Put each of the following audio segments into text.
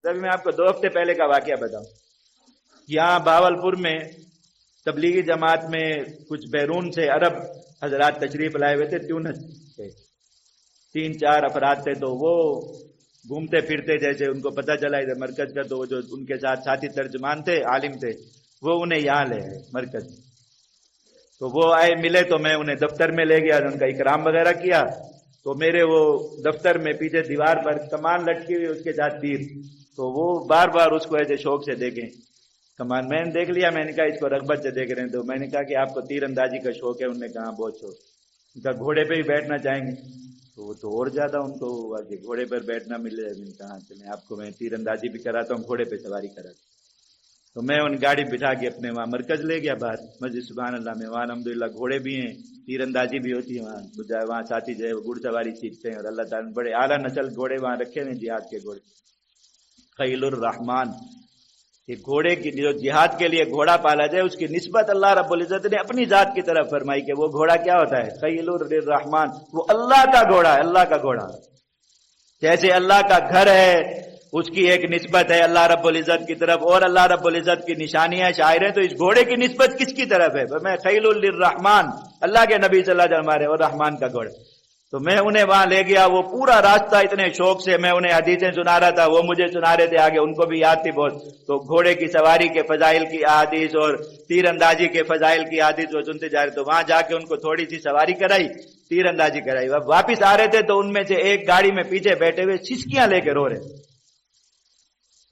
ابھی میں آپ کو 2 ہفتے پہلے کا واقعہ بتاؤں. یہاں بہاولپور میں تبلیغی جماعت میں کچھ بیرون سے عرب حضرات تشریف لائے ہوئے تھے، تیونس سے 3-4 افراد تھے. تو وہ گھومتے پھرتے، جیسے ان کو پتہ چلا ادھر مرکز کا، تو وہ جو ان کے ساتھ ساتھی ترجمان تھے، عالم تھے، وہ انہیں یہاں لے آئے مرکز. تو وہ آئے، ملے، تو میں انہیں دفتر میں لے گیا، ان کا اکرام وغیرہ کیا. تو میرے وہ دفتر میں پیچھے دیوار پر کمان لٹکی ہوئی، اس کے ساتھ تیر. تو وہ بار بار اس کو ایسے شوق سے دیکھیں کمان. میں نے دیکھ لیا، میں نے کہا اس کو رغبت سے دیکھ رہے ہیں. تو میں نے کہا کہ آپ کو تیر اندازی کا شوق ہے؟ انہوں نے کہا بہت شوق. ان کا گھوڑے پہ ہی بیٹھنا چاہیں گے؟ تو وہ تو اور زیادہ ان کو ہوا کہ گھوڑے پر بیٹھنا ملے. میں نے کہا چلیں آپ کو میں تیر اندازی بھی کراتا ہوں، گھوڑے پہ سواری کراتا ہوں. تو میں ان گاڑی بٹھا کے اپنے وہاں مرکز لے گیا باہر مسجد سبحان اللہ میں. وہاں الحمدللہ گھوڑے بھی ہیں، تیر اندازی بھی ہوتی ہے وہاں ساتھی جو ہے وہ گھڑ سواری سیکھتے ہیں. اور اللہ تعالیٰ نے بڑے اعلیٰ نسل گھوڑے وہاں رکھے ہیں، جہاد کے گھوڑے. خیل الرحمان، یہ گھوڑے کی جو جہاد کے لیے گھوڑا پالا جائے، اس کی نسبت اللہ رب العزت نے اپنی ذات کی طرف فرمائی کہ وہ گھوڑا کیا ہوتا ہے؟ خیل الرحمان، وہ اللہ کا گھوڑا ہے، اللہ کا گھوڑا. جیسے اللہ کا گھر ہے، اس کی ایک نسبت ہے اللہ رب العزت کی طرف، اور اللہ رب العزت کی نشانیاں شاعر ہیں. تو اس گھوڑے کی نسبت کس کی طرف ہے؟ میں خیل الرحمان، اللہ کے نبی صلی اللہ علیہ وسلم ہمارے اور رحمان کا گھوڑا. تو میں انہیں وہاں لے گیا. وہ پورا راستہ اتنے شوق سے میں انہیں حدیثیں سنا رہا تھا، وہ مجھے سنا رہے تھے آگے، ان کو بھی یاد تھی بہت. تو گھوڑے کی سواری کے فضائل کی احادیث اور تیر اندازی کے فضائل کی احادیث وہ سنتے جا رہے. تو وہاں جا کے ان کو تھوڑی سی سواری کرائی، تیر اندازی کرائی. واپس آ رہے تھے تو ان میں سے ایک گاڑی میں پیچھے بیٹھے ہوئے سسکیاں لے کے رو رہے.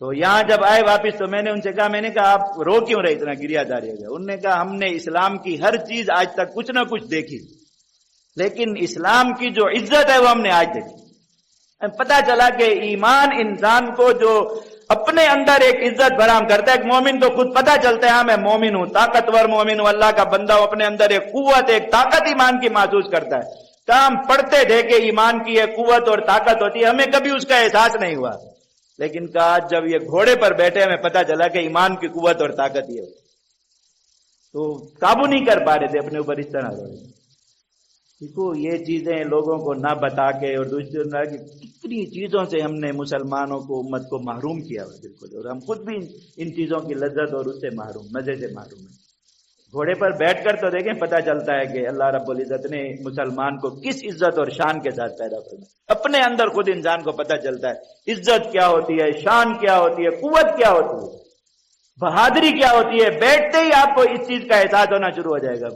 تو یہاں جب آئے واپس تو میں نے ان سے کہا، میں نے کہا آپ رو کیوں رہے، اتنا گریا جاری ہو گیا؟ انہوں نے کہا ہم نے اسلام کی ہر چیز آج تک کچھ نہ کچھ دیکھی، لیکن اسلام کی جو عزت ہے وہ ہم نے آج دیکھی. پتا چلا کہ ایمان انسان کو جو اپنے اندر ایک عزت برآمد کرتا ہے. ایک مومن تو خود پتا چلتا ہے ہاں میں مومن ہوں، طاقتور مومن ہوں، اللہ کا بندہ ہوں، اپنے اندر ایک قوت، ایک طاقت ایمان کی محسوس کرتا ہے. کام پڑھتے تھے کہ ایمان کی ایک قوت اور طاقت ہوتی ہے، ہمیں کبھی اس کا احساس نہیں ہوا. لیکن کہا جب یہ گھوڑے پر بیٹھے ہمیں پتا چلا کہ ایمان کی قوت اور طاقت یہ ہوتی. تو قابو نہیں کر پا رہے تھے اپنے اوپر، اس طرح ہو رہے. دیکھو یہ چیزیں لوگوں کو نہ بتا کے اور دوسروں نے کہ کتنی چیزوں سے ہم نے مسلمانوں کو، امت کو محروم کیا ہوا بالکل. اور ہم خود بھی ان چیزوں کی لذت اور اس سے محروم، مزے سے محروم ہیں. گھوڑے پر بیٹھ کر تو دیکھیں پتہ چلتا ہے کہ اللہ رب العزت نے مسلمان کو کس عزت اور شان کے ساتھ پیدا کرنا. اپنے اندر خود انسان کو پتہ چلتا ہے عزت کیا ہوتی ہے، شان کیا ہوتی ہے، قوت کیا ہوتی ہے، بہادری کیا ہوتی ہے. بیٹھتے ہی آپ کو اس چیز کا احساس ہونا شروع ہو جائے گا.